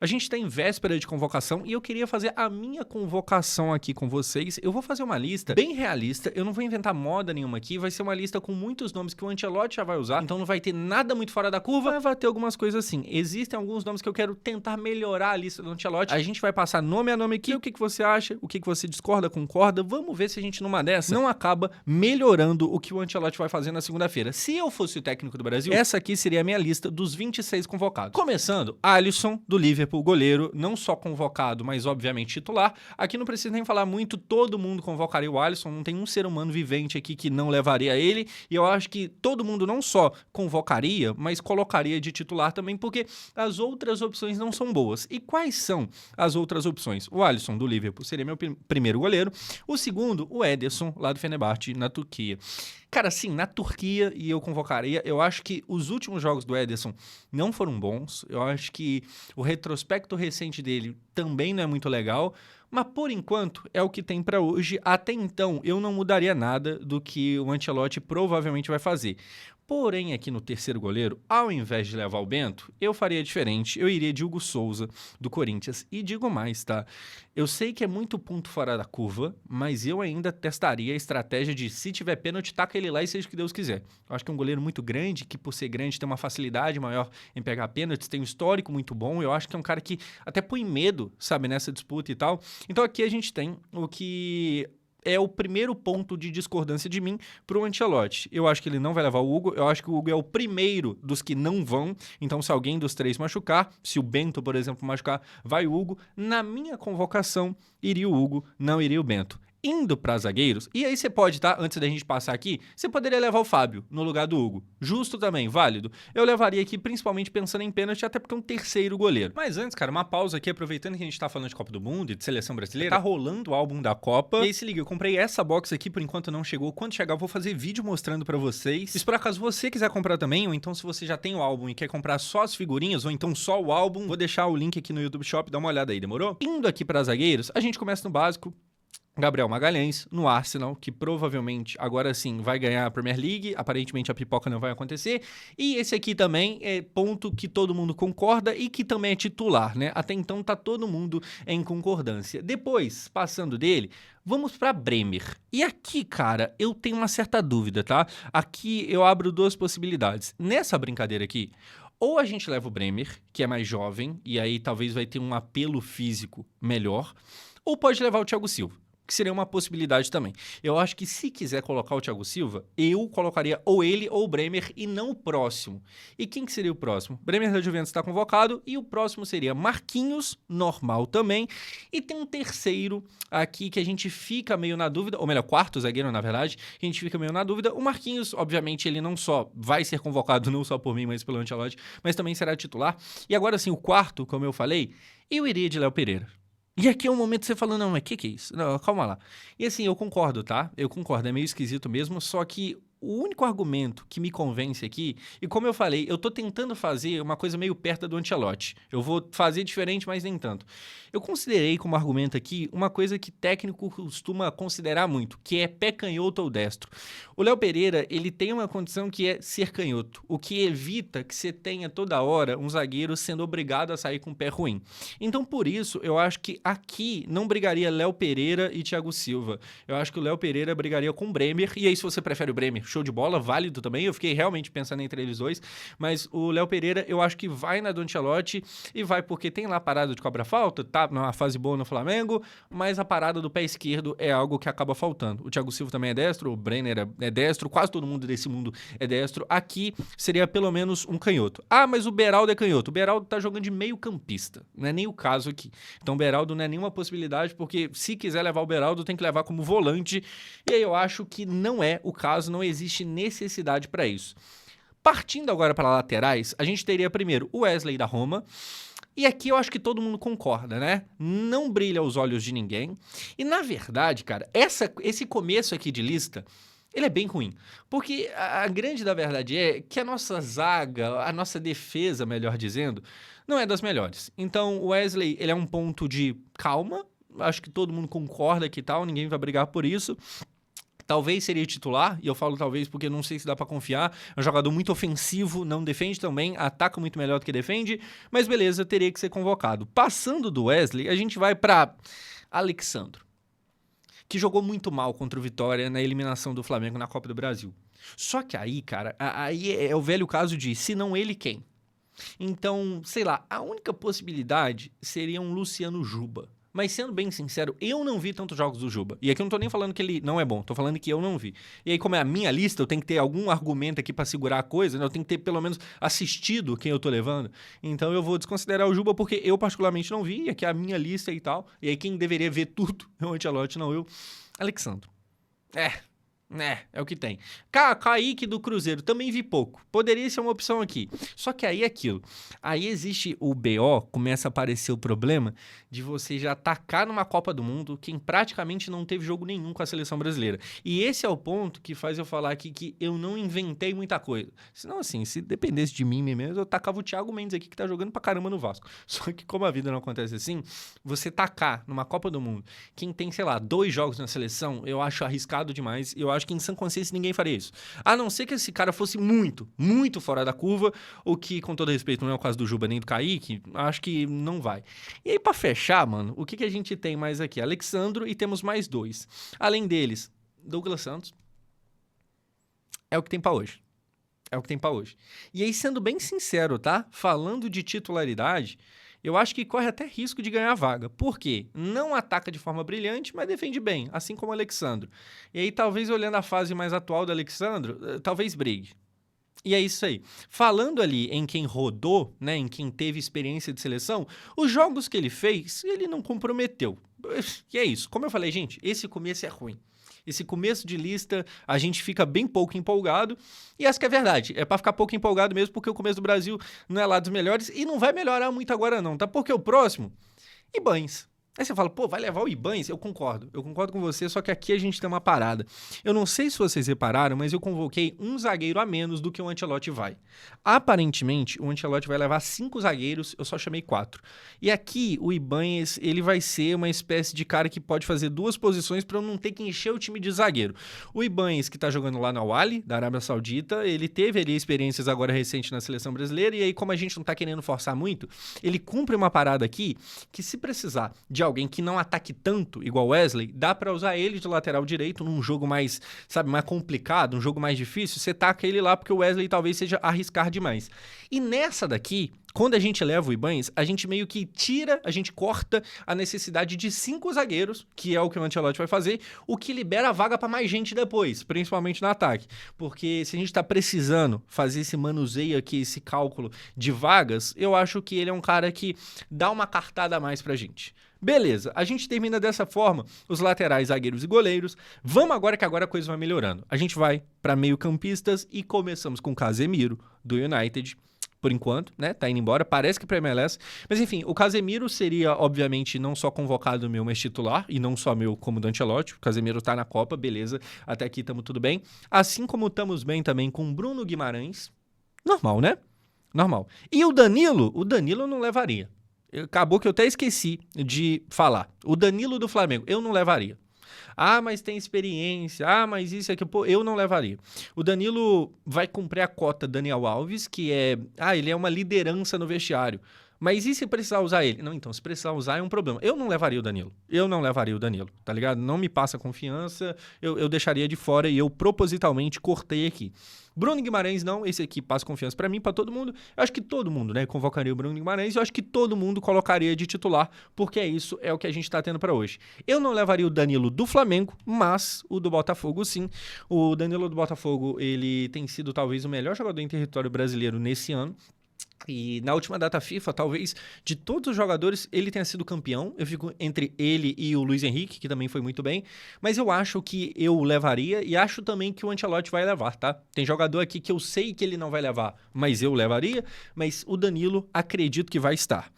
A gente está em véspera de convocação e eu queria fazer a minha convocação aqui com vocês. Eu vou fazer uma lista bem realista, eu não vou inventar moda nenhuma aqui, vai ser uma lista com muitos nomes que o Ancelotti já vai usar, então não vai ter nada muito fora da curva, mas vai ter algumas coisas assim. Existem alguns nomes que eu quero tentar melhorar a lista do Ancelotti. A gente vai passar nome a nome aqui, o que você acha, o que você discorda, concorda, vamos ver se a gente numa dessa não acaba melhorando o que o Ancelotti vai fazer na segunda-feira. Se eu fosse o técnico do Brasil, essa aqui seria a minha lista dos 26 convocados. Começando, Alisson, do Liverpool, o goleiro, não só convocado, mas obviamente titular. Aqui não precisa nem falar muito, todo mundo convocaria o Alisson, não tem um ser humano vivente aqui que não levaria ele, e eu acho que todo mundo não só convocaria, mas colocaria de titular também, porque as outras opções não são boas. E quais são as outras opções? O Alisson, do Liverpool, seria meu primeiro goleiro. O segundo, o Ederson, lá do Fenerbahçe, na Turquia. Cara, sim, na Turquia, e eu convocaria, eu acho que os últimos jogos do Ederson não foram bons, eu acho que o retrospecto recente dele também não é muito legal, mas por enquanto é o que tem para hoje. Até então, eu não mudaria nada do que o Ancelotti provavelmente vai fazer. Porém, aqui no terceiro goleiro, ao invés de levar o Bento, eu faria diferente. Eu iria de Hugo Souza, do Corinthians. E digo mais, tá? Eu sei que é muito ponto fora da curva, mas eu ainda testaria a estratégia de, se tiver pênalti, taca ele lá e seja o que Deus quiser. Eu acho que é um goleiro muito grande, que por ser grande tem uma facilidade maior em pegar pênaltis, tem um histórico muito bom. Eu acho que é um cara que até põe medo, sabe, nessa disputa e tal. Então aqui a gente tem o que é o primeiro ponto de discordância de mim para o Ancelotti. Eu acho que ele não vai levar o Hugo, eu acho que o Hugo é o primeiro dos que não vão, então se alguém dos três machucar, se o Bento, por exemplo, machucar, vai o Hugo. Na minha convocação, iria o Hugo, não iria o Bento. Indo para zagueiros, e aí você pode, tá? Antes da gente passar aqui, você poderia levar o Fábio no lugar do Hugo. Justo também, válido. Eu levaria aqui principalmente pensando em pênalti, até porque é um terceiro goleiro. Mas antes, cara, uma pausa aqui, aproveitando que a gente tá falando de Copa do Mundo e de seleção brasileira. Tá rolando o álbum da Copa. E aí se liga, eu comprei essa box aqui, por enquanto não chegou. Quando chegar, eu vou fazer vídeo mostrando pra vocês. E se por acaso você quiser comprar também, ou então se você já tem o álbum e quer comprar só as figurinhas, ou então só o álbum, vou deixar o link aqui no YouTube Shop, dá uma olhada aí, demorou? Indo aqui para zagueiros, a gente começa no básico. Gabriel Magalhães, no Arsenal, que provavelmente agora sim vai ganhar a Premier League, aparentemente a pipoca não vai acontecer, e esse aqui também é ponto que todo mundo concorda e que também é titular, né? Até então tá todo mundo em concordância. Depois, passando dele, vamos para Bremer. E aqui, cara, eu tenho uma certa dúvida, tá? Aqui eu abro duas possibilidades. Nessa brincadeira aqui, ou a gente leva o Bremer, que é mais jovem, e aí talvez vai ter um apelo físico melhor, ou pode levar o Thiago Silva, que seria uma possibilidade também. Eu acho que se quiser colocar o Thiago Silva, eu colocaria ou ele ou o Bremer e não o próximo. E quem que seria o próximo? Bremer da Juventus está convocado e o próximo seria Marquinhos, normal também. E tem um terceiro aqui que a gente fica meio na dúvida, ou melhor, quarto zagueiro, na verdade, que a gente fica meio na dúvida. O Marquinhos, obviamente, ele não só vai ser convocado, não só por mim, mas pelo Ancelotti, mas também será titular. E agora sim, o quarto, como eu falei, eu iria de Léo Pereira. E aqui é um momento que você fala, não, mas que é isso? Não, calma lá. E assim, eu concordo, tá? Eu concordo, é meio esquisito mesmo, só que o único argumento que me convence aqui, e como eu falei, eu tô tentando fazer uma coisa meio perto do Ancelotti. Eu vou fazer diferente, mas nem tanto. Eu considerei como argumento aqui uma coisa que técnico costuma considerar muito, que é pé canhoto ou destro. O Léo Pereira, ele tem uma condição que é ser canhoto, o que evita que você tenha toda hora um zagueiro sendo obrigado a sair com o pé ruim. Então, por isso, eu acho que aqui não brigaria Léo Pereira e Thiago Silva. Eu acho que o Léo Pereira brigaria com o Bremer, e aí se você prefere o Bremer, show de bola, válido também. Eu fiquei realmente pensando entre eles dois, mas o Léo Pereira eu acho que vai na do Ancelotti e vai porque tem lá a parada de cobra-falta, tá numa fase boa no Flamengo, mas a parada do pé esquerdo é algo que acaba faltando. O Thiago Silva também é destro, o Brenner é destro, quase todo mundo desse mundo é destro. Aqui seria pelo menos um canhoto. Ah, mas o Beraldo é canhoto. O Beraldo tá jogando de meio campista, não é nem o caso aqui. Então o Beraldo não é nenhuma possibilidade, porque se quiser levar o Beraldo tem que levar como volante, e aí eu acho que não é o caso, não existe necessidade para isso. Partindo agora para laterais, a gente teria primeiro o Wesley da Roma, e aqui eu acho que todo mundo concorda, né? Não brilha aos olhos de ninguém, e na verdade, cara, esse começo aqui de lista, ele é bem ruim, porque a grande da verdade é que a nossa zaga, a nossa defesa, melhor dizendo, não é das melhores. Então o Wesley, ele é um ponto de calma, acho que todo mundo concorda que tal, ninguém vai brigar por isso. talvez seria titular, e eu falo talvez porque não sei se dá pra confiar. É um jogador muito ofensivo, não defende também, ataca muito melhor do que defende, mas beleza, teria que ser convocado. Passando do Wesley, a gente vai pra Alex Sandro, que jogou muito mal contra o Vitória na eliminação do Flamengo na Copa do Brasil. Só que aí, cara, aí é o velho caso de se não ele, quem? Então, sei lá, a única possibilidade seria um Luciano Juba. Mas sendo bem sincero, eu não vi tantos jogos do Juba. E aqui eu não tô nem falando que ele não é bom, tô falando que eu não vi. E aí, como é a minha lista, eu tenho que ter algum argumento aqui pra segurar a coisa, né? Eu tenho que ter pelo menos assistido quem eu tô levando. Então eu vou desconsiderar o Juba porque eu particularmente não vi, e aqui é a minha lista e tal. E aí quem deveria ver tudo é o Ancelotti, não eu. Alex Sandro. É o que tem. Kaique do Cruzeiro, também vi pouco. Poderia ser uma opção aqui. Só que aí é aquilo. Aí existe o BO, começa a aparecer o problema de você já atacar numa Copa do Mundo quem praticamente não teve jogo nenhum com a seleção brasileira. E esse é o ponto que faz eu falar aqui que eu não inventei muita coisa. Senão, assim, se dependesse de mim mesmo, eu tacava o Thiago Mendes aqui que tá jogando pra caramba no Vasco. Só que como a vida não acontece assim, você tacar numa Copa do Mundo quem tem, sei lá, 2 jogos na seleção, eu acho arriscado demais. Eu acho que em sã consciência ninguém faria isso. A não ser que esse cara fosse muito, muito fora da curva, o que, com todo respeito, não é o caso do Juba nem do Kaique, acho que não vai. E aí, pra fechar, mano, o que a gente tem mais aqui? Alex Sandro e temos mais 2. Além deles, Douglas Santos. É o que tem pra hoje. É o que tem pra hoje. E aí, sendo bem sincero, tá? Falando de titularidade, eu acho que corre até risco de ganhar a vaga. Por quê? Não ataca de forma brilhante, mas defende bem, assim como o Alexandro. E aí, talvez olhando a fase mais atual do Alexandro, talvez brigue. E é isso aí. Falando ali em quem rodou, né, em quem teve experiência de seleção, os jogos que ele fez, ele não comprometeu. E é isso. Como eu falei, gente, esse começo é ruim. Esse começo de lista, a gente fica bem pouco empolgado. E essa que é a verdade. É pra ficar pouco empolgado mesmo, porque o começo do Brasil não é lá dos melhores. E não vai melhorar muito agora não, tá? Porque o próximo, Ibañez. Aí você fala, pô, vai levar o Ibañez? Eu concordo com você, só que aqui a gente tem uma parada. Eu não sei se vocês repararam, mas eu convoquei um zagueiro a menos do que o Ancelotti vai. Aparentemente, o Ancelotti vai levar 5 zagueiros, eu só chamei 4. E aqui, o Ibañez, ele vai ser uma espécie de cara que pode fazer 2 posições para eu não ter que encher o time de zagueiro. O Ibañez, que tá jogando lá na Al-Ahly, da Arábia Saudita, ele teve ali experiências agora recentes na seleção brasileira, e aí como a gente não tá querendo forçar muito, ele cumpre uma parada aqui, que se precisar de alguém que não ataque tanto, igual Wesley, dá pra usar ele de lateral direito num jogo mais, sabe, mais complicado, um jogo mais difícil, você taca ele lá porque o Wesley talvez seja arriscar demais. E nessa daqui, quando a gente leva o Ibañez, a gente meio que tira, a gente corta a necessidade de 5 zagueiros, que é o que o Ancelotti vai fazer, o que libera a vaga pra mais gente depois, principalmente no ataque. Porque se a gente tá precisando fazer esse manuseio aqui, esse cálculo de vagas, eu acho que ele é um cara que dá uma cartada a mais pra gente. Beleza, a gente termina dessa forma os laterais, zagueiros e goleiros. Vamos agora que agora a coisa vai melhorando. A gente vai para meio-campistas e começamos com Casemiro, do United. Por enquanto, né? Tá indo embora, parece que pra MLS. Mas enfim, o Casemiro seria, obviamente, não só convocado meu, mas titular, e não só meu como do Ancelotti. O Casemiro tá na Copa, beleza. Até aqui estamos tudo bem. Assim como estamos bem também com Bruno Guimarães. Normal, né? Normal. E o Danilo eu não levaria. Acabou que eu até esqueci de falar. O Danilo do Flamengo, eu não levaria. Ah, mas tem experiência. Ah, mas isso aqui, pô, eu não levaria. O Danilo vai cumprir a cota Daniel Alves, que é... Ah, ele é uma liderança no vestiário. Mas e se precisar usar ele? Não, então, se precisar usar é um problema. Eu não levaria o Danilo. Eu não levaria o Danilo, tá ligado? Não me passa confiança, eu deixaria de fora e eu propositalmente cortei aqui. Bruno Guimarães não, esse aqui passa confiança pra mim, pra todo mundo. Eu acho que todo mundo, né, convocaria o Bruno Guimarães e eu acho que todo mundo colocaria de titular, porque isso é o que a gente tá tendo pra hoje. Eu não levaria o Danilo do Flamengo, mas o do Botafogo sim. O Danilo do Botafogo, ele tem sido talvez o melhor jogador em território brasileiro nesse ano. E na última data FIFA, talvez, de todos os jogadores, ele tenha sido campeão. Eu fico entre ele e o Luiz Henrique, que também foi muito bem. Mas eu acho que eu levaria e acho também que o Ancelotti vai levar, tá? Tem jogador aqui que eu sei que ele não vai levar, mas eu levaria. Mas o Danilo, acredito que vai estar.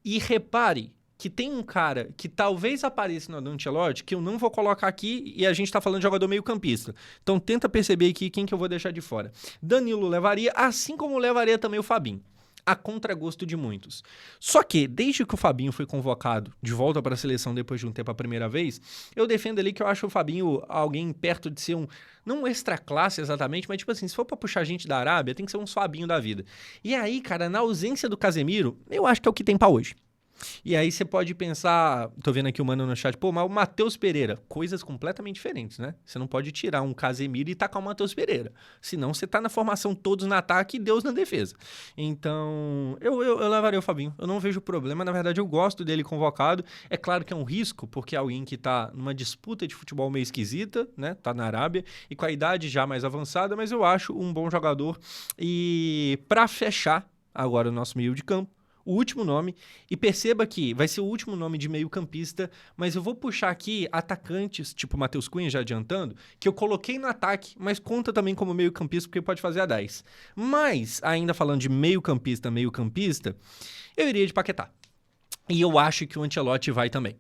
E repare que tem um cara que talvez apareça no Ancelotti, que eu não vou colocar aqui, e a gente tá falando de jogador meio campista. Então tenta perceber aqui quem que eu vou deixar de fora. Danilo levaria, assim como levaria também o Fabinho. a contragosto de muitos. Só que, desde que o Fabinho foi convocado de volta para a seleção depois de um tempo a primeira vez, eu defendo ali que eu acho o Fabinho alguém perto de ser não extra classe exatamente, mas tipo assim, se for pra puxar gente da Arábia, tem que ser um Fabinho da vida. E aí, cara, na ausência do Casemiro, eu acho que é o que tem pra hoje. E aí você pode pensar, tô vendo aqui o mano no chat, pô, mas o Matheus Pereira, coisas completamente diferentes, né? Você não pode tirar um Casemiro e tacar o Matheus Pereira. Senão você tá na formação todos no ataque e Deus na defesa. Então, eu levaria o Fabinho. Eu não vejo problema, na verdade eu gosto dele convocado. É claro que é um risco, porque é alguém que tá numa disputa de futebol meio esquisita, né? Tá na Arábia e com a idade já mais avançada, mas eu acho um bom jogador. E pra fechar agora o nosso meio de campo, o último nome, e perceba que vai ser o último nome de meio campista, mas eu vou puxar aqui atacantes, tipo Matheus Cunha, já adiantando, que eu coloquei no ataque, mas conta também como meio campista, porque pode fazer a 10. Mas, ainda falando de meio campista, eu iria de Paquetá. E eu acho que o Ancelotti vai também.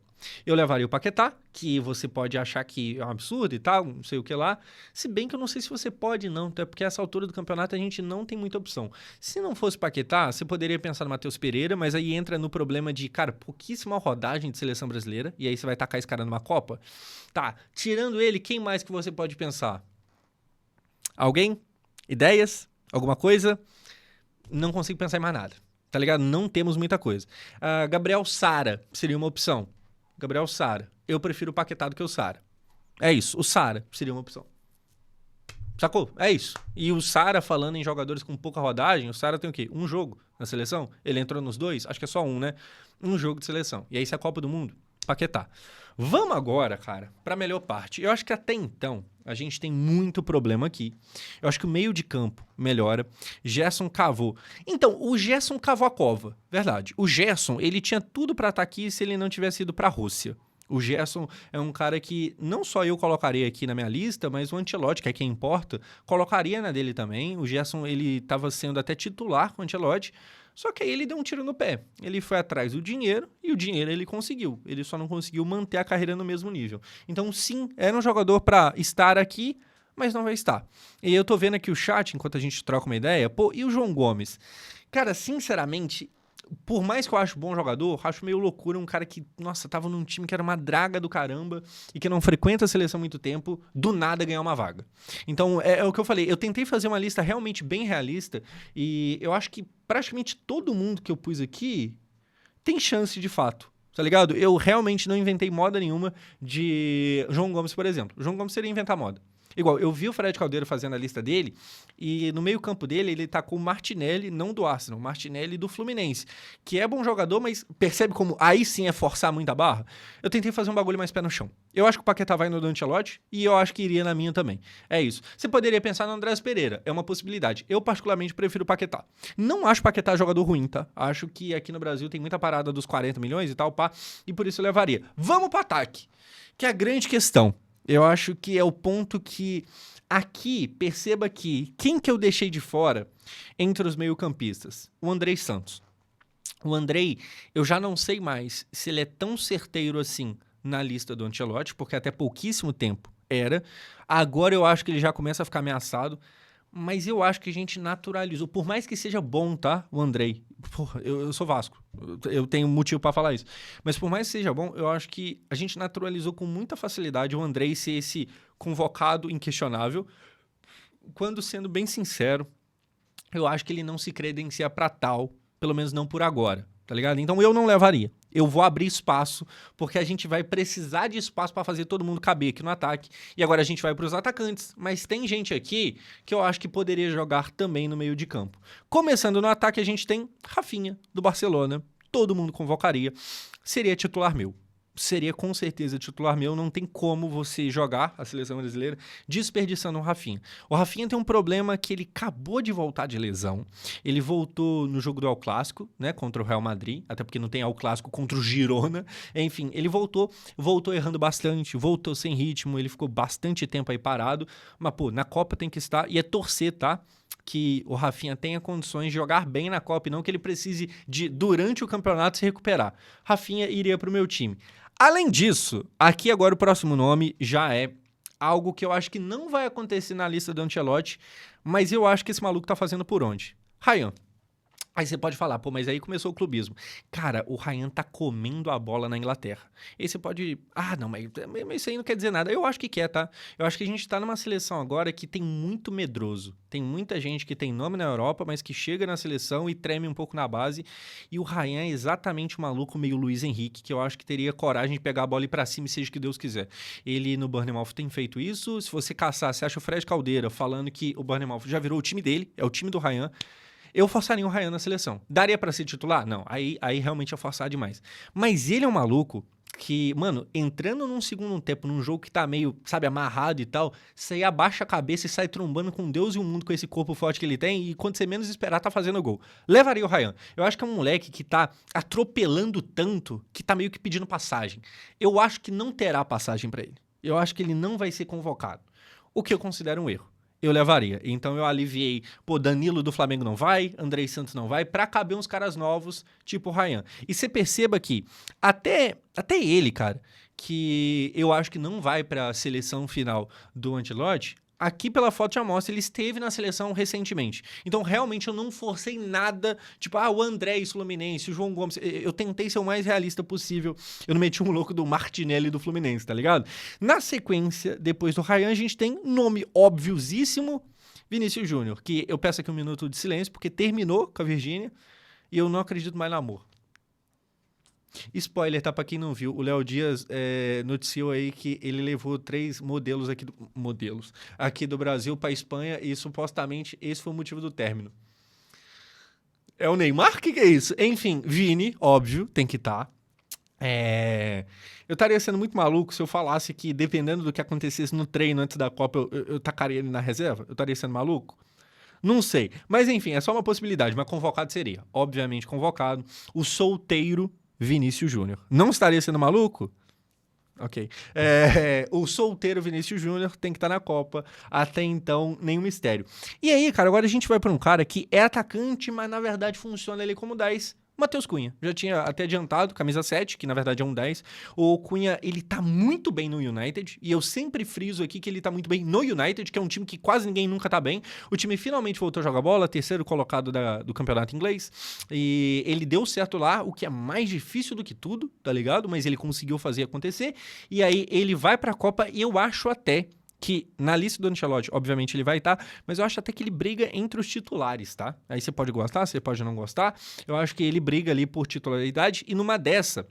Eu levaria o Paquetá, que você pode achar que é um absurdo e tal, não sei o que lá. Se bem que eu não sei se você pode não, até porque essa altura do campeonato a gente não tem muita opção. Se não fosse Paquetá, você poderia pensar no Matheus Pereira, mas aí entra no problema de, cara, pouquíssima rodagem de seleção brasileira, e aí você vai tacar esse cara numa Copa. Tá, tirando ele, quem mais que você pode pensar? Alguém? Ideias? Alguma coisa? Não consigo pensar em mais nada, tá ligado? Não temos muita coisa. Gabriel Sara seria uma opção. Gabriel Sara. Eu prefiro o Paquetá do que o Sara. É isso. O Sara seria uma opção. Sacou? É isso. E o Sara, falando em jogadores com pouca rodagem, o Sara tem o quê? Um jogo na seleção? Ele entrou nos 2? Acho que é só um, né? Um jogo de seleção. E aí, se é a Copa do Mundo, Paquetá. Vamos agora, cara, pra melhor parte. Eu acho que até então, a gente tem muito problema aqui. Eu acho que o meio de campo melhora. Gerson cavou. Então, o Gerson cavou a cova. Verdade. O Gerson, ele tinha tudo pra estar aqui se ele não tivesse ido pra Rússia. O Gerson é um cara que não só eu colocaria aqui na minha lista, mas o Ancelotti, que é quem importa, colocaria na dele também. O Gerson, ele estava sendo até titular com o Ancelotti, só que aí ele deu um tiro no pé. Ele foi atrás do dinheiro e o dinheiro ele conseguiu. Ele só não conseguiu manter a carreira no mesmo nível. Então, sim, era um jogador para estar aqui, mas não vai estar. E eu tô vendo aqui o chat, enquanto a gente troca uma ideia, pô, e o João Gomes? Cara, sinceramente, por mais que eu acho bom jogador, acho meio loucura um cara que, nossa, tava num time que era uma draga do caramba e que não frequenta a seleção há muito tempo, do nada ganhar uma vaga. Então, é o que eu falei, eu tentei fazer uma lista realmente bem realista e eu acho que praticamente todo mundo que eu pus aqui tem chance de fato. Tá ligado? Eu realmente não inventei moda nenhuma de João Gomes, por exemplo. O João Gomes seria inventar moda. Igual, eu vi o Fred Caldeiro fazendo a lista dele e no meio campo dele ele tacou o Martinelli, não do Arsenal, o Martinelli do Fluminense, que é bom jogador, mas percebe como aí sim é forçar muito a barra? Eu tentei fazer um bagulho mais pé no chão. Eu acho que o Paquetá vai no do Ancelotti e eu acho que iria na minha também. É isso. Você poderia pensar no Andrés Pereira, é uma possibilidade. Eu particularmente prefiro o Paquetá. Não acho o Paquetá jogador ruim, tá? Acho que aqui no Brasil tem muita parada dos 40 milhões e tal, pá, e por isso eu levaria. Vamos pro ataque, que é a grande questão. Eu acho que é o ponto que aqui, perceba que quem que eu deixei de fora entre os meio-campistas? O Andrei Santos. O Andrei, eu já não sei mais se ele é tão certeiro assim na lista do Ancelotti, porque até pouquíssimo tempo era. Agora eu acho que ele já começa a ficar ameaçado, mas eu acho que a gente naturalizou. Por mais que seja bom, tá? O Andrei. Porra, eu sou Vasco. Eu tenho motivo pra falar isso. Mas por mais que seja bom, eu acho que a gente naturalizou com muita facilidade o Andrei ser esse convocado inquestionável. Quando, sendo bem sincero, eu acho que ele não se credencia pra tal, pelo menos não por agora, tá ligado? Então eu não levaria. Eu vou abrir espaço, porque a gente vai precisar de espaço para fazer todo mundo caber aqui no ataque. E agora a gente vai para os atacantes. Mas tem gente aqui que eu acho que poderia jogar também no meio de campo. Começando no ataque, a gente tem Rafinha, do Barcelona. Todo mundo convocaria. Seria titular meu. Seria com certeza titular meu, não tem como você jogar a seleção brasileira desperdiçando o Rafinha. O Rafinha tem um problema que ele acabou de voltar de lesão, ele voltou no jogo do El Clássico, né, contra o Real Madrid, até porque não tem El Clássico contra o Girona, enfim, ele voltou errando bastante, voltou sem ritmo, ele ficou bastante tempo aí parado, mas pô, na Copa tem que estar, e é torcer, tá? Que o Rafinha tenha condições de jogar bem na Copa e não que ele precise de, durante o campeonato, se recuperar. Rafinha iria pro meu time. Além disso, aqui agora o próximo nome já é algo que eu acho que não vai acontecer na lista do Ancelotti, mas eu acho que esse maluco tá fazendo por onde? Ryan. Aí você pode falar, pô, mas aí começou o clubismo. Cara, o Ryan tá comendo a bola na Inglaterra. Aí você pode... Ah, não, mas isso aí não quer dizer nada. Eu acho que quer, tá? Eu acho que a gente tá numa seleção agora que tem muito medroso. Tem muita gente que tem nome na Europa, mas que chega na seleção e treme um pouco na base. E o Ryan é exatamente o maluco meio Luiz Henrique, que eu acho que teria coragem de pegar a bola e ir pra cima e seja o que Deus quiser. Ele no Bournemouth tem feito isso. Se você caçar, você acha o Fred Caldeira falando que o Bournemouth já virou o time dele, é o time do Ryan. Eu forçaria o Ryan na seleção. Daria pra ser titular? Não, aí realmente é forçar demais. Mas ele é um maluco que, mano, entrando num segundo tempo, num jogo que tá meio, sabe, amarrado e tal, você aí abaixa a cabeça e sai trombando com Deus e o mundo com esse corpo forte que ele tem e quando você menos esperar tá fazendo gol. Levaria o Ryan. Eu acho que é um moleque que tá atropelando tanto que tá meio que pedindo passagem. Eu acho que não terá passagem pra ele. Eu acho que ele não vai ser convocado. O que eu considero um erro. Eu levaria. Então eu aliviei, pô, Danilo do Flamengo não vai, Andrei Santos não vai, pra caber uns caras novos, tipo o Ryan. E você perceba que até ele, cara, que eu acho que não vai pra seleção final do Ancelotti, aqui pela foto já mostra, ele esteve na seleção recentemente. Então, realmente, eu não forcei nada, tipo, o Andrés Fluminense, o João Gomes. Eu tentei ser o mais realista possível. Eu não meti um louco do Martinelli do Fluminense, tá ligado? Na sequência, depois do Ryan, a gente tem nome óbviosíssimo, Vinícius Júnior, que eu peço aqui um minuto de silêncio, porque terminou com a Virgínia e eu não acredito mais no amor. Spoiler, tá? Pra quem não viu, o Léo Dias noticiou aí que ele levou 3 modelos aqui do Brasil pra Espanha e supostamente esse foi o motivo do término. É o Neymar? O que é isso? Enfim, Vini, óbvio, tem que estar. Eu estaria sendo muito maluco se eu falasse que, dependendo do que acontecesse no treino antes da Copa, eu tacaria ele na reserva? Eu estaria sendo maluco? Não sei. Mas enfim, é só uma possibilidade, mas convocado seria. Obviamente convocado. O solteiro Vinícius Júnior. Não estaria sendo maluco? Ok. O solteiro Vinícius Júnior tem que estar na Copa. Até então, nenhum mistério. E aí, cara, agora a gente vai para um cara que é atacante, mas na verdade funciona ali como 10. Matheus Cunha. Já tinha até adiantado, camisa 7, que na verdade é um 10. O Cunha, ele tá muito bem no United, e eu sempre friso aqui que ele tá muito bem no United, que é um time que quase ninguém nunca tá bem. O time finalmente voltou a jogar bola, terceiro colocado do campeonato inglês, e ele deu certo lá, o que é mais difícil do que tudo, tá ligado? Mas ele conseguiu fazer acontecer, e aí ele vai pra Copa, e eu acho até que na lista do Ancelotti, obviamente ele vai estar, mas eu acho até que ele briga entre os titulares, tá? Aí você pode gostar, você pode não gostar. Eu acho que ele briga ali por titularidade e numa dessa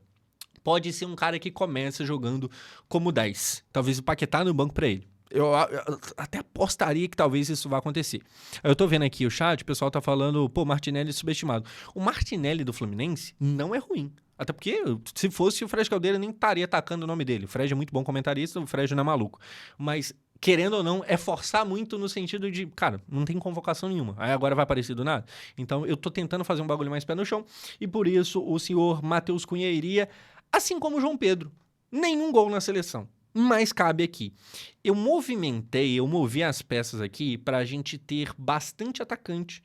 pode ser um cara que começa jogando como 10. Talvez o Paquetá no banco pra ele. Eu até apostaria que talvez isso vá acontecer. Eu tô vendo aqui o chat, o pessoal tá falando, pô, Martinelli subestimado. O Martinelli do Fluminense não é ruim. Até porque, se fosse o Fred Caldeira, nem estaria atacando o nome dele. O Fred é muito bom comentarista, o Fred não é maluco. Mas, querendo ou não, é forçar muito no sentido de, cara, não tem convocação nenhuma. Aí agora vai aparecer do nada. Então, eu tô tentando fazer um bagulho mais pé no chão. E por isso, o senhor Matheus Cunha iria, assim como o João Pedro. Nenhum gol na seleção. Mas cabe aqui. Eu movi as peças aqui para a gente ter bastante atacante,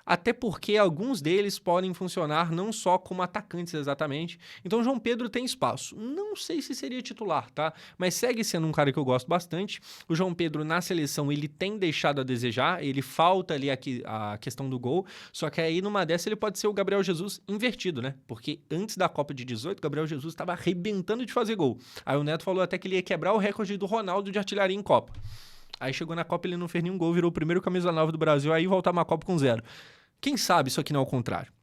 até porque alguns deles podem funcionar não só como atacantes exatamente. Então, João Pedro tem espaço. Não sei se seria titular, tá? Mas segue sendo um cara que eu gosto bastante. O João Pedro, na seleção, ele tem deixado a desejar, ele falta ali aqui a questão do gol, só que aí numa dessa ele pode ser o Gabriel Jesus invertido, né? Porque antes da Copa de 18, Gabriel Jesus estava arrebentando de fazer gol. Aí o Neto falou até que ele ia quebrar o recorde do Ronaldo de artilharia em Copa. Aí chegou na Copa, ele não fez nenhum gol, virou o primeiro camisa 9 do Brasil, aí voltar uma Copa com 0. Quem sabe isso aqui não é o contrário?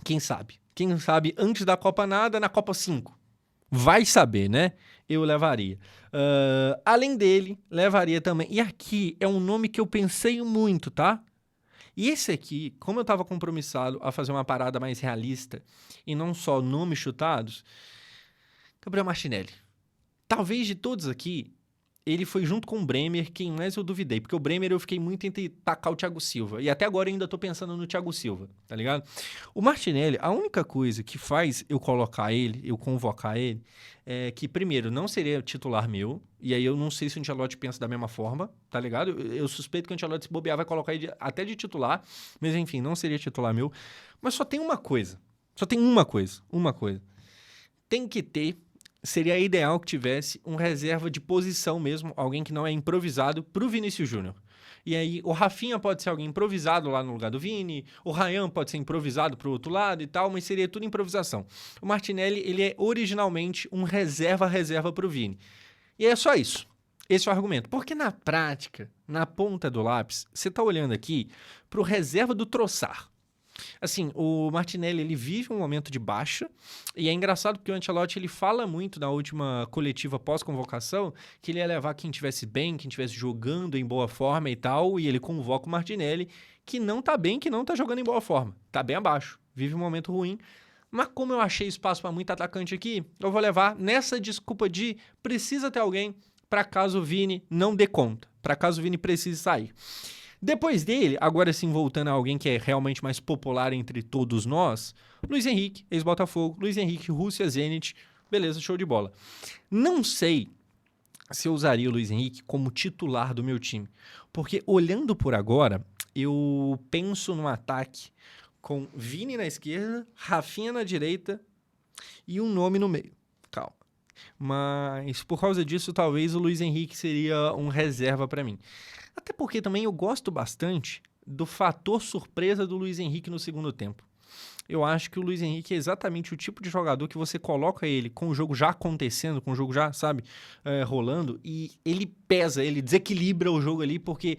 Quem sabe? Quem sabe antes da Copa nada, na Copa 5? Vai saber, né? Eu levaria. Além dele, levaria também. E aqui é um nome que eu pensei muito, tá? E esse aqui, como eu tava compromissado a fazer uma parada mais realista e não só nomes chutados, Gabriel Martinelli. Talvez de todos aqui, ele foi junto com o Bremer quem mais eu duvidei. Porque o Bremer eu fiquei muito entre tacar o Thiago Silva. E até agora eu ainda tô pensando no Thiago Silva, tá ligado? O Martinelli, a única coisa que faz eu colocar ele, eu convocar ele, é que, primeiro, não seria titular meu. E aí eu não sei se o Ancelotti pensa da mesma forma, tá ligado? Eu suspeito que o Ancelotti, se bobear, vai colocar ele até de titular. Mas, enfim, não seria titular meu. Mas só tem uma coisa. Só tem uma coisa. Uma coisa. Tem que ter... Seria ideal que tivesse um reserva de posição mesmo, alguém que não é improvisado, pro Vinícius Júnior. E aí o Rafinha pode ser alguém improvisado lá no lugar do Vini, o Ryan pode ser improvisado pro outro lado e tal, mas seria tudo improvisação. O Martinelli, ele é originalmente um reserva pro Vini. E é só isso. Esse é o argumento. Porque na prática, na ponta do lápis, você tá olhando aqui pro reserva do Trossard. Assim, o Martinelli, ele vive um momento de baixa, e é engraçado porque o Ancelotti, ele fala muito na última coletiva pós-convocação que ele ia levar quem estivesse bem, quem estivesse jogando em boa forma e tal, e ele convoca o Martinelli, que não tá bem, que não tá jogando em boa forma, tá bem abaixo, vive um momento ruim. Mas como eu achei espaço para muito atacante aqui, eu vou levar nessa desculpa de precisa ter alguém para caso o Vini não dê conta, para caso o Vini precise sair. Depois dele, agora sim voltando a alguém que é realmente mais popular entre todos nós, Luiz Henrique, ex-Botafogo, Luiz Henrique, Rússia, Zenit, beleza, show de bola. Não sei se eu usaria o Luiz Henrique como titular do meu time, porque olhando por agora, eu penso num ataque com Vini na esquerda, Rafinha na direita e um nome no meio. Calma. Mas por causa disso, talvez o Luiz Henrique seria um reserva para mim. Até porque também eu gosto bastante do fator surpresa do Luiz Henrique no segundo tempo. Eu acho que o Luiz Henrique é exatamente o tipo de jogador que você coloca ele com o jogo já acontecendo, com o jogo já, sabe, rolando, e ele pesa, ele desequilibra o jogo ali, porque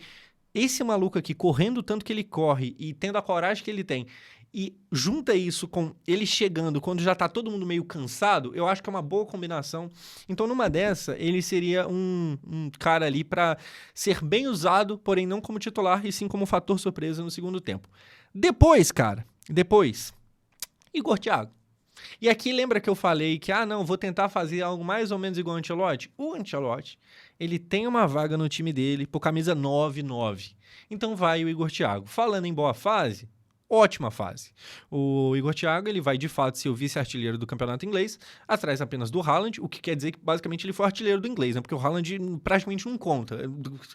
esse maluco aqui, correndo o tanto que ele corre e tendo a coragem que ele tem, e junta isso com ele chegando quando já tá todo mundo meio cansado, eu acho que é uma boa combinação. Então, numa dessa, ele seria um cara ali para ser bem usado, porém não como titular, e sim como fator surpresa no segundo tempo. Depois, Igor Thiago. E aqui lembra que eu falei que, não, vou tentar fazer algo mais ou menos igual ao Ancelotti? O Ancelotti, ele tem uma vaga no time dele por camisa 9-9. Então vai o Igor Thiago. Falando em boa fase, ótima fase. O Igor Thiago, ele vai de fato ser o vice-artilheiro do campeonato inglês, atrás apenas do Haaland, o que quer dizer que basicamente ele foi artilheiro do inglês, né? Porque o Haaland praticamente não conta.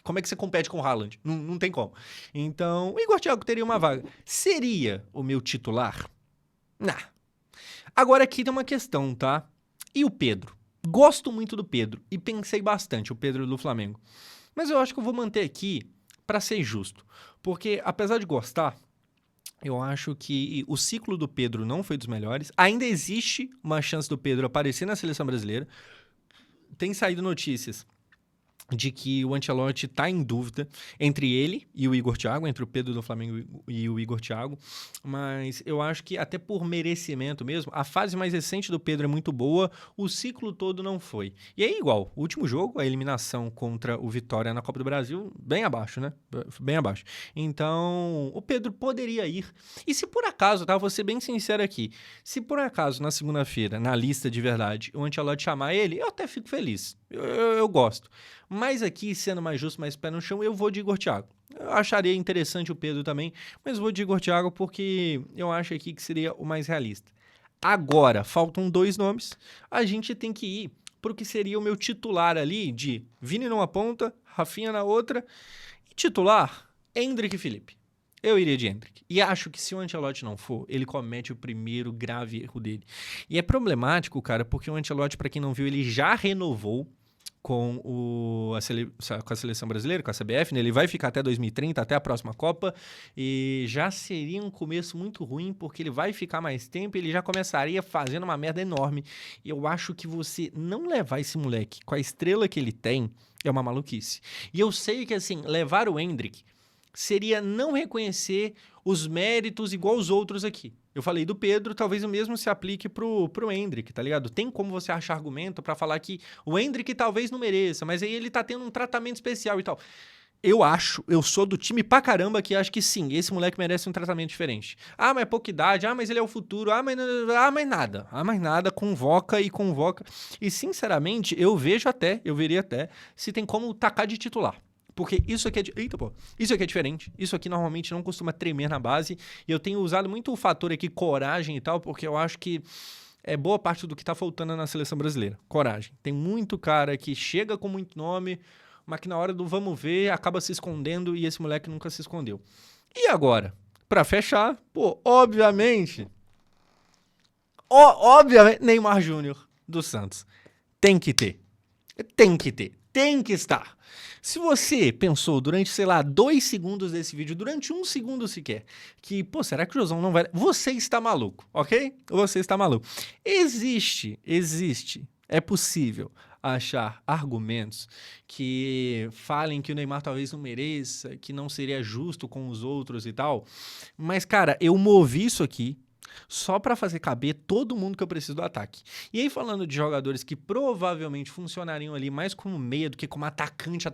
Como é que você compete com o Haaland? Não tem como. Então, o Igor Thiago teria uma vaga. Seria o meu titular? Não. Agora aqui tem uma questão, tá? E o Pedro? Gosto muito do Pedro e pensei bastante, o Pedro do Flamengo. Mas eu acho que eu vou manter aqui para ser justo. Porque, apesar de gostar, eu acho que o ciclo do Pedro não foi dos melhores. Ainda existe uma chance do Pedro aparecer na seleção brasileira. Tem saído notícias de que o Ancelotti está em dúvida entre ele e o Igor Thiago, entre o Pedro do Flamengo e o Igor Thiago, mas eu acho que até por merecimento mesmo, a fase mais recente do Pedro é muito boa, o ciclo todo não foi. E é igual, o último jogo, a eliminação contra o Vitória na Copa do Brasil, bem abaixo, né? Bem abaixo. Então, o Pedro poderia ir. E se por acaso, tá? Vou ser bem sincero aqui, se por acaso na segunda-feira, na lista de verdade, o Ancelotti chamar ele, eu até fico feliz. Eu gosto. Mas aqui, sendo mais justo, mais pé no chão, eu vou de Igor Thiago. Eu acharia interessante o Pedro também, mas vou de Igor Thiago porque eu acho aqui que seria o mais realista. Agora, faltam 2 nomes. A gente tem que ir para o que seria o meu titular ali de Vini numa ponta, Rafinha na outra. E titular, Endrick e Felipe. Eu iria de Endrick. E acho que se o Ancelotti não for, ele comete o primeiro grave erro dele. E é problemático, cara, porque o Ancelotti, para quem não viu, ele já renovou com a seleção brasileira, com a CBF, né? Ele vai ficar até 2030, até a próxima Copa, e já seria um começo muito ruim, porque ele vai ficar mais tempo e ele já começaria fazendo uma merda enorme. E eu acho que você não levar esse moleque com a estrela que ele tem é uma maluquice. E eu sei que, assim, levar o Endrick seria não reconhecer os méritos igual os outros aqui. Eu falei do Pedro, talvez o mesmo se aplique pro Endrick, tá ligado? Tem como você achar argumento pra falar que o Endrick talvez não mereça, mas aí ele tá tendo um tratamento especial e tal. Eu sou do time pra caramba que acho que sim, esse moleque merece um tratamento diferente. Mas é pouca idade, mas ele é o futuro, mas nada, convoca. E sinceramente, eu veria até, se tem como tacar de titular. Porque isso aqui isso aqui é diferente. Isso aqui normalmente não costuma tremer na base. E eu tenho usado muito o fator aqui coragem e tal, porque eu acho que é boa parte do que tá faltando na seleção brasileira. Coragem. Tem muito cara que chega com muito nome, mas que na hora do vamos ver acaba se escondendo e esse moleque nunca se escondeu. E agora? Pra fechar, obviamente, Neymar Júnior do Santos. Tem que ter. Tem que ter, tem que estar. Se você pensou durante, sei lá, 2 segundos desse vídeo, durante 1 segundo sequer, que, pô, será que o Josão não vai... Você está maluco, ok? Você está maluco. Existe, é possível achar argumentos que falem que o Neymar talvez não mereça, que não seria justo com os outros e tal. Mas, cara, eu movi isso aqui só para fazer caber todo mundo que eu preciso do ataque. E aí, falando de jogadores que provavelmente funcionariam ali mais como meia do que como atacante,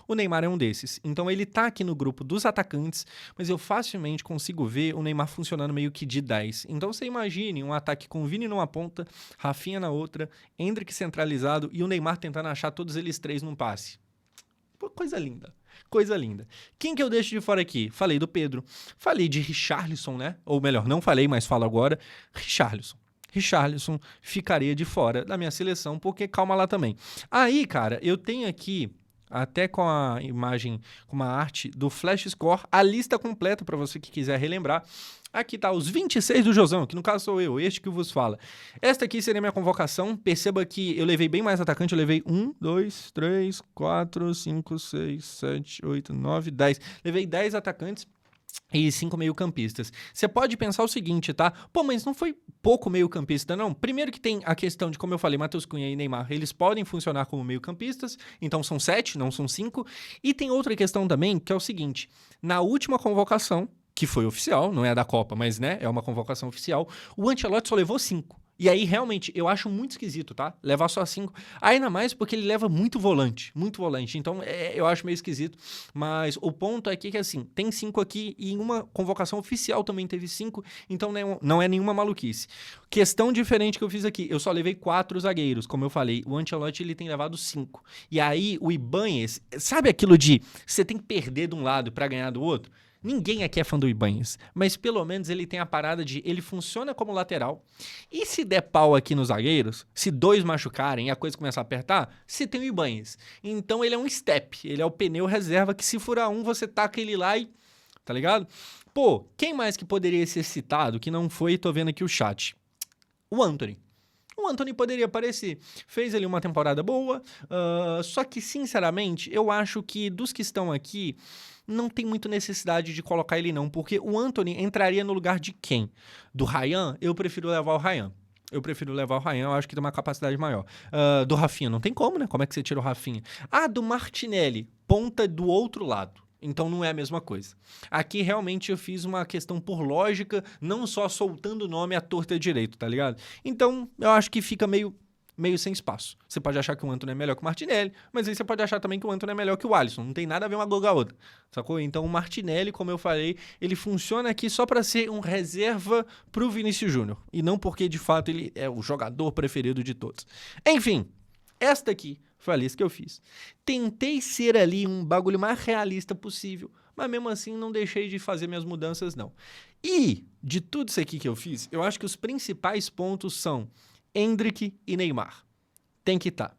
o Neymar é um desses. Então ele tá aqui no grupo dos atacantes, mas eu facilmente consigo ver o Neymar funcionando meio que de 10. Então você imagine um ataque com o Vini numa ponta, Rafinha na outra, Endrick centralizado e o Neymar tentando achar todos eles três num passe. Pô, coisa linda. Coisa linda. Quem que eu deixo de fora aqui? Falei do Pedro. Falei de Richarlison, né? Ou melhor, não falei, mas falo agora. Richarlison ficaria de fora da minha seleção, porque calma lá também. Aí, cara, eu tenho aqui, até com a imagem, com uma arte do Flash Score, a lista completa para você que quiser relembrar. Aqui tá os 26 do Josão, que no caso sou eu, este que vos fala. Esta aqui seria minha convocação. Perceba que eu levei bem mais atacante, eu levei 1, 2, 3, 4, 5, 6, 7, 8, 9, 10. Levei 10 atacantes e 5 meio-campistas. Você pode pensar o seguinte, tá? Pô, mas não foi pouco meio-campista, não. Primeiro que tem a questão de, como eu falei, Matheus Cunha e Neymar, eles podem funcionar como meio-campistas, então são 7, não são 5. E tem outra questão também, que é o seguinte, na última convocação, que foi oficial, não é a da Copa, mas, né, é uma convocação oficial, o Ancelotti só levou 5. E aí, realmente, eu acho muito esquisito, tá? Levar só 5. Ainda mais porque ele leva muito volante. Muito volante. Então, eu acho meio esquisito. Mas o ponto é que, assim, tem 5 aqui e em uma convocação oficial também teve 5. Então, não é nenhuma maluquice. Questão diferente que eu fiz aqui. Eu só levei 4 zagueiros. Como eu falei, o Ancelotti, ele tem levado 5. E aí, o Ibanez... Sabe aquilo de você tem que perder de um lado para ganhar do outro? Ninguém aqui é fã do Ibanez, mas pelo menos ele tem a parada de... Ele funciona como lateral. E se der pau aqui nos zagueiros, se 2 machucarem e a coisa começar a apertar, você tem o Ibanez. Então ele é um step, ele é o pneu reserva que se furar um, você taca ele lá e... Tá ligado? Pô, quem mais que poderia ser citado que não foi? Tô vendo aqui o chat. O Antony. O Antony poderia aparecer. Fez ali uma temporada boa, só que, sinceramente, eu acho que dos que estão aqui... não tem muita necessidade de colocar ele não, porque o Antony entraria no lugar de quem? Do Ryan? Eu prefiro levar o Ryan. Eu acho que tem uma capacidade maior. Do Rafinha, não tem como, né? Como é que você tira o Rafinha? Do Martinelli, ponta do outro lado. Então não é a mesma coisa. Aqui realmente eu fiz uma questão por lógica, não só soltando o nome à torta direito, tá ligado? Então eu acho que fica meio sem espaço. Você pode achar que o Antony é melhor que o Martinelli, mas aí você pode achar também que o Antony é melhor que o Alisson. Não tem nada a ver uma coisa com a outra, sacou? Então o Martinelli, como eu falei, ele funciona aqui só para ser um reserva pro Vinícius Júnior. E não porque, de fato, ele é o jogador preferido de todos. Enfim, esta aqui foi a lista que eu fiz. Tentei ser ali um bagulho mais realista possível, mas mesmo assim não deixei de fazer minhas mudanças, não. E, de tudo isso aqui que eu fiz, eu acho que os principais pontos são Endrick e Neymar. Tem que estar.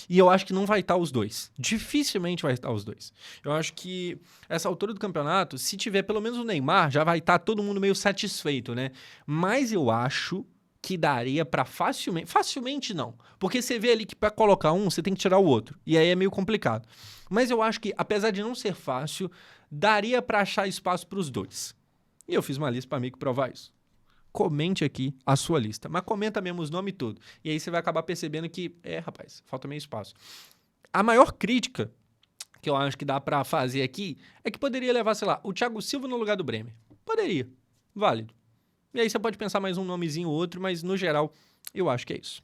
E eu acho que não vai estar os dois. Dificilmente vai estar os dois. Eu acho que essa altura do campeonato, se tiver pelo menos o Neymar, já vai estar todo mundo meio satisfeito, né? Mas eu acho que daria para facilmente... Facilmente não. Porque você vê ali que para colocar um, você tem que tirar o outro. E aí é meio complicado. Mas eu acho que, apesar de não ser fácil, daria para achar espaço para os dois. E eu fiz uma lista para mim que provar isso. Comente aqui a sua lista, mas comenta mesmo os nomes todos. E aí você vai acabar percebendo que, rapaz, falta meio espaço. A maior crítica que eu acho que dá pra fazer aqui é que poderia levar, sei lá, o Thiago Silva no lugar do Bremer. Poderia. Válido. E aí você pode pensar mais um nomezinho ou outro, mas no geral, eu acho que é isso.